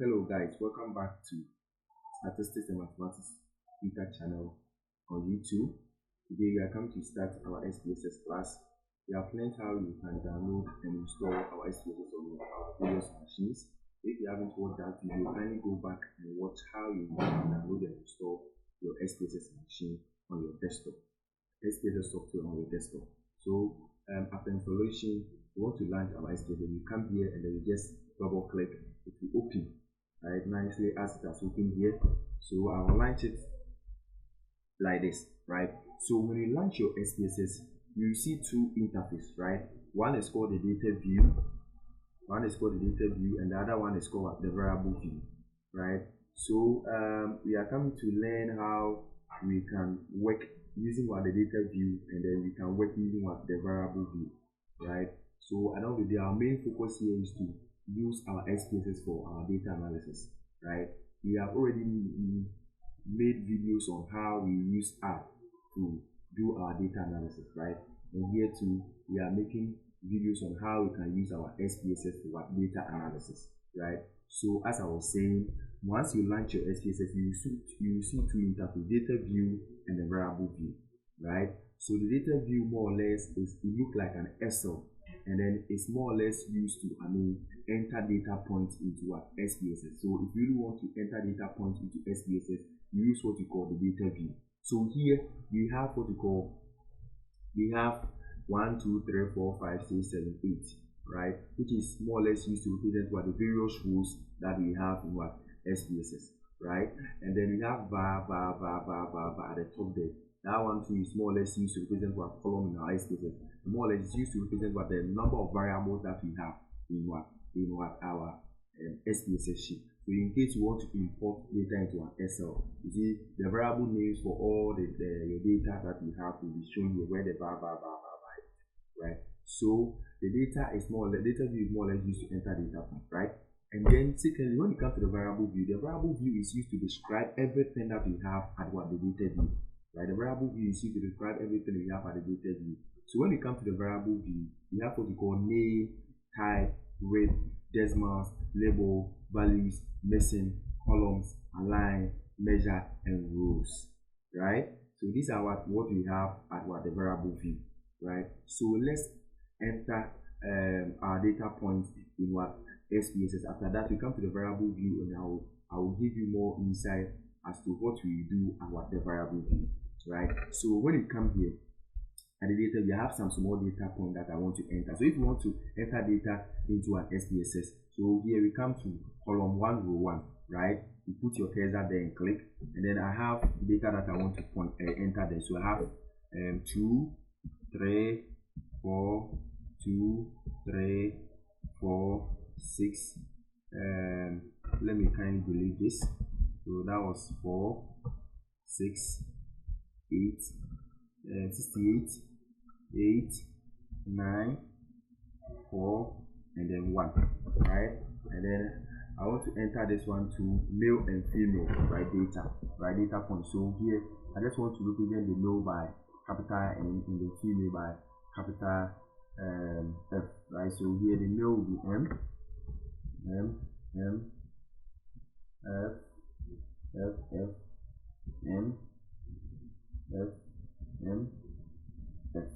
Hello guys, welcome back to Statistics and Mathematics Twitter channel on YouTube. Today we are coming to start our SPSS class. We have learned how you can download and install our SPSS on our various machines. If you haven't watched that video, kindly go back and watch how you can download and install your SPSS machine on your desktop, SPSS software on your desktop. So after installation, you want to launch our SPSS, you come here and then you just double click, it will open right nicely as it has opened here. So I will launch it like this, right? So when you launch your SPSS, you see two interfaces, right? One is called the data view, and the other one is called the variable view, right? So we are coming to learn how we can work using the data view, and then we can work using the variable view, right? So I know that our main focus here is to use our SPSS for our data analysis, right? We have already made videos on how we use R to do our data analysis, right? And here too, we are making videos on how we can use our SPSS for data analysis, right? So as I was saying, once you launch your SPSS, you see two interfaces, data view and the variable view, right? So the data view more or less is it look like an Excel, and then it's more or less used to enter data points into SPSS. So if you really want to enter data points into SPSS, you use what you call the data view. So here we have what we call, we have 1, 2, 3, 4, 5, 6, 7, 8, right? Which is more or less used to represent the various rows that we have in SPSS, right? And then we have var at the top there. That one too is more or less used to represent column in our SPSS. More or less used to represent the number of variables that we have in our SPSS sheet. So in case you want to import data into an Excel, you see the variable names for all your data that you have will be shown here, where the var, right? So the data view is more or less used to enter data point, right? And then secondly, when it comes to the variable view is used to describe everything that we have at the data view, right? The variable view is used to describe everything we have at the data view. So when it comes to the variable view, we have what we call name, type, width, decimals, label, values, missing, columns, align, measure, and rows, right? So these are what we have at the variable view, right? So let's enter our data points in SPSS. After that, we come to the variable view, and I will give you more insight as to what we do at the variable view, right? So when you come here at the data, we have some small data point that I want to enter. So if you want to enter data into an SPSS, so here we come to column 1, row 1, right? You put your cursor there and click, and then I have data that I want to enter there. So I have 2, 3, 4, 2, 3, 4, 6. Let me kindly delete this. So that was 4, 6, 8, 68, 8, 9, 4, and then 1, right? And then I want to enter this one to male and female, right? Data point. So here I just want to represent the male by capital N and the female by capital F, right? So here the male will be M, F, M, F,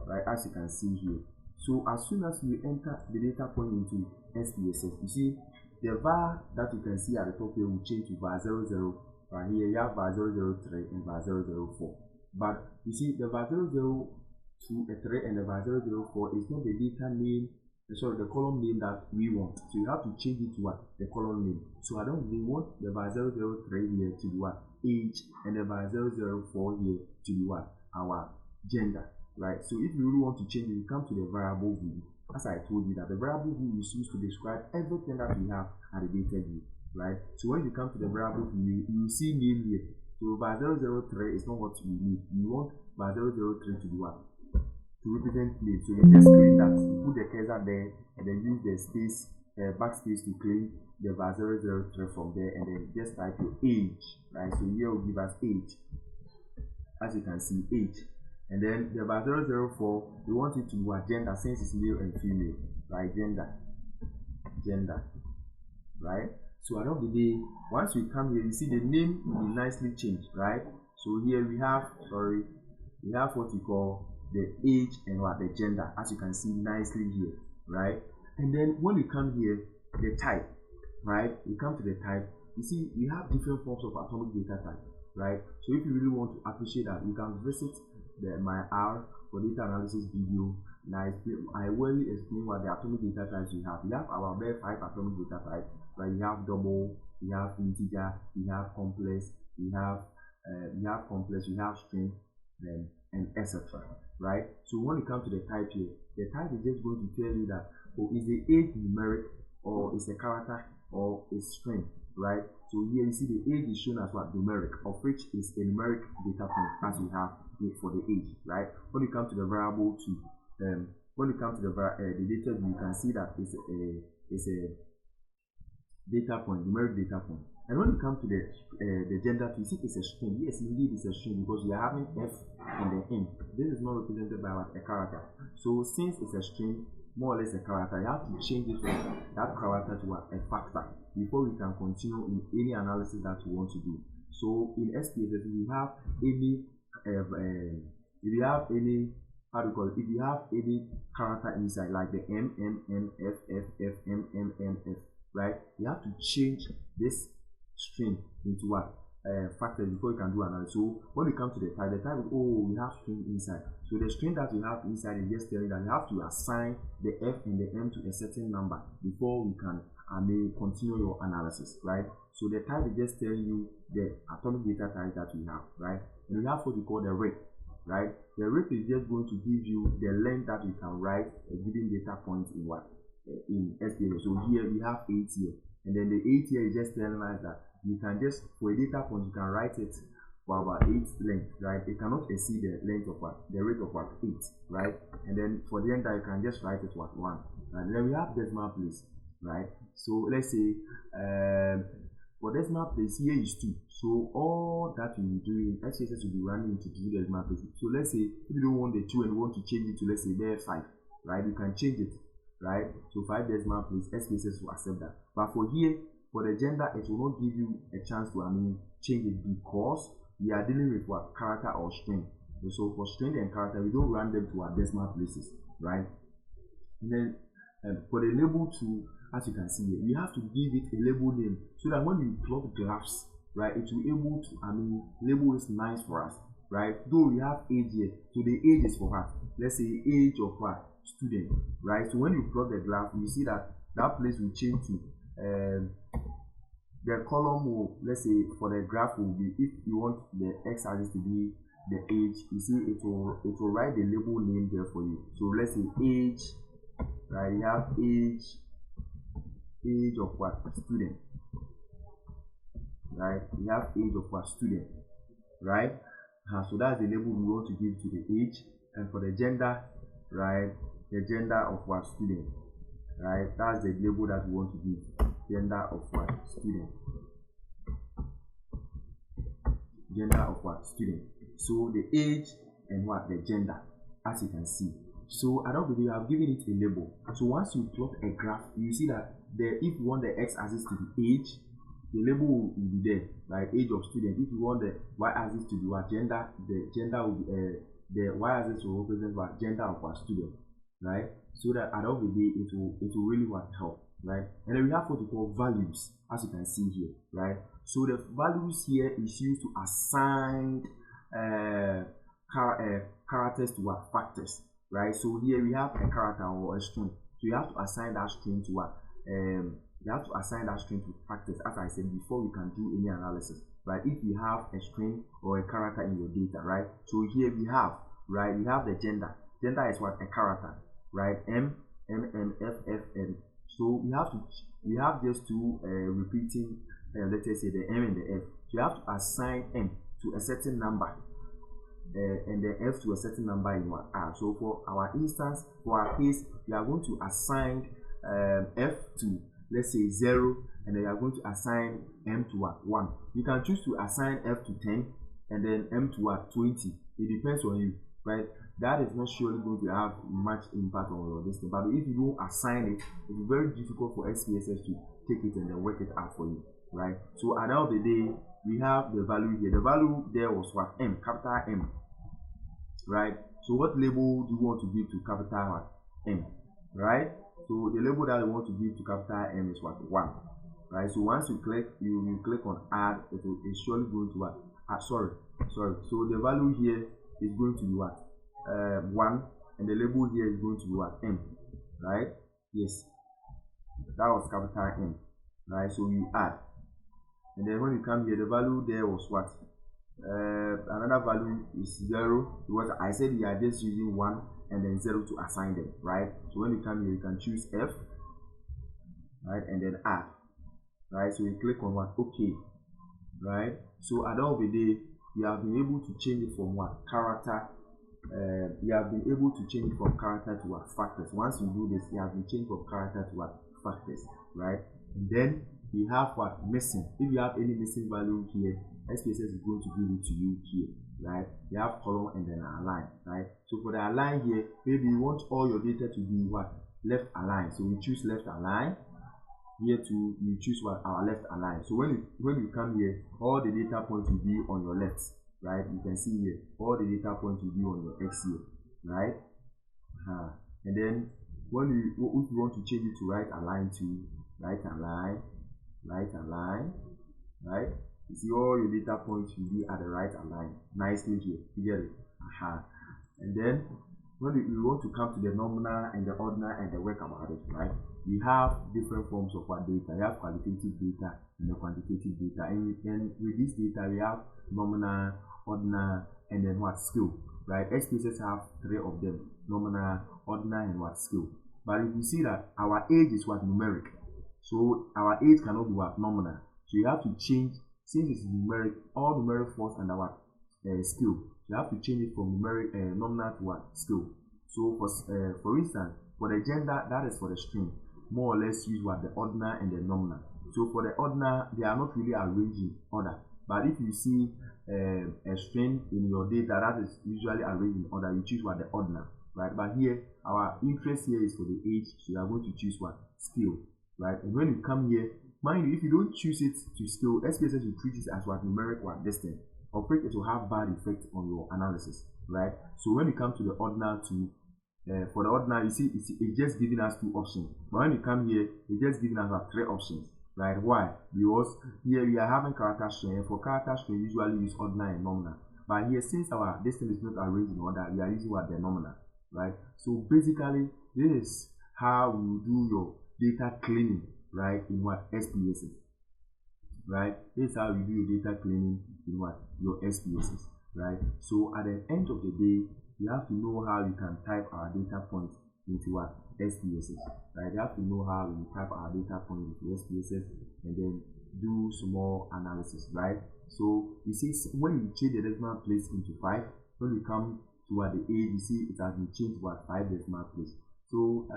right, as you can see here. So as soon as we enter the data point into SPSS, you see the var that you can see at the top here will change to var 00. Right here you have var 003 and var 004. But you see the var 003 and the var 004 is not the data name, the column name that we want. So you have to change it to the column name. So we want the var 003 here to be age, and the var 004 here to be our gender, right? So if you really want to change it, you come to the variable view. As I told you that the variable view is used to describe everything that we have at the data view, right? So when you come to the variable view, you see name here. So var 003 is not what we need. We want var 003 to be to represent name. So you just click that, you put the cursor there, and then use the space, backspace to clean the var 003 from there, and then just type your age, right? So here will give us age, as you can see, age. And then the var 004, we want it to be gender, since it's male and female, right? Gender, right? So at the end of the day, once we come here, you see the name will be nicely changed, right? So here we have, we have what we call the age and what the gender, as you can see nicely here, right? And then when we come here, the type, right? We come to the type. You see, we have different forms of atomic data type, right? So if you really want to appreciate that, you can visit my R for data analysis video. Now I will explain what the atomic data types we have. We have our bare 5 atomic data types, right? We have double, we have integer, we have complex, we have string, then and etc. Right? So when it comes to the type here, the type is just going to tell you that is the age numeric, or is a character, or a string, right? So here you see the age is shown as what? Numeric, of which is a numeric data point as we have for the age, right? When you come to the variable to when you come to the data, you can see that it's a data point, numeric data point. And when you come to the gender, you see it's a string. Yes, indeed it's a string, because we are having f and the n. This is not represented by a character. So since it's a string, more or less a character, you have to change it from that character to a factor before we can continue in any analysis that we want to do. So in SPSS, if you have any if you have any character inside, like the M, M, N, F, F, F, M, M, N, F, right? You have to change this string into what? Factors before you can do analysis. So when we come to the type is, we have string inside. So the string that we have inside is just telling that you have to assign the F and the M to a certain number before we can continue your analysis, right? So the type is just telling you the atomic data type that we have, right? And we have what we call the rate, right? The rate is just going to give you the length that we can write a given data point in what? In SPSS. So here we have 8 here, and then the 8 here is just telling us that you can just, for a data point, you can write it for about 8 length, right? It cannot exceed the length of what? The rate of what? 8, right? And then for the enter, you can just write it what? 1. And then we have decimal place, right? So let's say for decimal place here is 2. So all that we will do in SPSS will be running into 2 decimal places. So let's say if you don't want the 2 and you want to change it to, let's say, there 5, right? You can change it, right? So 5 decimal place, SPSS will accept that. But for here, for the gender, it will not give you a chance to change it, because we are dealing with what? Character or string. So for string and character, we don't run them to our decimal places, right? And then for the label too, as you can see here, we have to give it a label name so that when you plot graphs, right, it will be able to label is nice for us, right? Though we have age here, so the age is for what? Let's say age of what? Student, right? So when you plot the graph, you see that place will change to the column will, let's say for the graph will be, if you want the x-axis to be the age, you see it will write the label name there for you. So let's say age, right? You have age of what? Student, right? You have age of what? Student, right? So that's the label we want to give to the age. And for the gender, right? The gender of what? Student, right? That's the label that we want to give. Gender of what? Student. Gender of what? Student. So the age and what? The gender, as you can see. So I don't believe I've given it a label. So once you plot a graph, you see that if you want the x-axis to be age, the label will be there, right? Age of student. If you want the y-axis to be what? Gender, the gender will be the y-axis will represent what? Gender of what? Student, right? So that at the end of the day, it will really what? Help, right? And then we have what we call values, as you can see here, right? So the values here is used to assign characters to what? Factors, right? So here we have a character or a string, so you have to assign that string to what? You have to assign that string to factors, as I said before we can do any analysis, right? If you have a string or a character in your data, right? So here we have, right? We have the gender. Gender is what? A character, right? M, M, N, F, F, N. So we have just two repeating, let us say the M and the F. So you have to assign M to a certain number and the F to a certain number in what R. So for our instance, for our case, we are going to assign F to, let's say, 0, and then you are going to assign M to what? 1. You can choose to assign F to 10 and then M to what? 20. It depends on you, right? That is not surely going to have much impact on your distance. But if you don't assign it, it's very difficult for SPSS to take it and then work work it out for you, right? So at the end of the day, we have the value here. The value there was what? M, capital M, right? So what label do you want to give to capital what? M, right? So the label that you want to give to capital M is what? 1, right? So once you click, you click on add, it's surely going to what? Sorry. So the value here is going to be what? 1, and the label here is going to be what? M, right? Yes, that was capital M, right? So you add, and then when you come here, the value there was what? Another value is 0, because I said we are just using 1 and then 0 to assign them, right? So when you come here, you can choose F, right, and then add, right? So you click on what? OK, right? So at the end of the day, we have been able to change it from what? Character. We have been able to change it from character to what? Factors. Once you do this, you have been changed from character to what? Factors, right? And then we have what? Missing. If you have any missing value here, SPSS is going to give it to you here, right? You have column and then align, right? So for the align here, maybe you want all your data to be what? Left align. So we choose left align. Here too, you choose what? Our left align. So when you come here, all the data points will be on your left, right? You can see here, all the data points will be on your X here, right? And then when if you want to change it to right align to right align, right? You see all your data points will be at the right align nicely here. You get it? And then when we want to come to the nominal and the ordinal and the work about it, right? We have different forms of what data. We have qualitative data and the quantitative data. And with this data, we have nominal, ordinal, and then what? Skill, right? SPSS have 3 of them: nominal, ordinal, and what? Skill. But if you see that our age is what? Numeric. So our age cannot be what? Nominal. So you have to change, since it's numeric, all numeric falls under what? Skill. You have to change it from numeric nominal to what? Skill. So for instance, for the gender, that is for the string, more or less use what? The ordinal and the nominal. So for the ordinal, they are not really arranged in order. But if you see a string in your data that is usually arranged in order, you choose what? The ordinal, right? But here, our interest here is for the age, so you are going to choose what? Skill, right? And when you come here, mind you, if you don't choose it to skill, SPSS will treat it as what? Numeric what? Distance. Or it will have bad effect on your analysis, right? So when you come to the ordinal too, for the ordinal, you see it's just giving us 2 options. But when you come here, it's just giving us 3 options, right? Why? Because here we are having character string. For character string, we usually use ordinal and nominal. But here, since our distance is not arranged in order, we are using what? The nominal, right? So basically, this is how you do your data cleaning, right? In what? SPSS, right? This is how you do your data cleaning in what? Your SPSS, right? So at the end of the day, you have to know how you can type our data point into what? SPSS, right? You have to know how you type our data point into SPSS and then do some more analysis, right? So you see, when you change the decimal place into 5, when you come to what? The age, you see it has been changed to what? 5 decimal place. So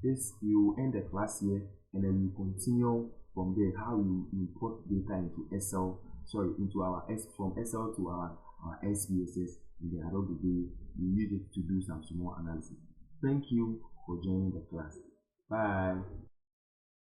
this, you end the class here, and then you continue from there how you import data into into our from Excel to our SPSS, and then at the end of the day, you use it to do some small analysis. Thank you for joining the class. Bye.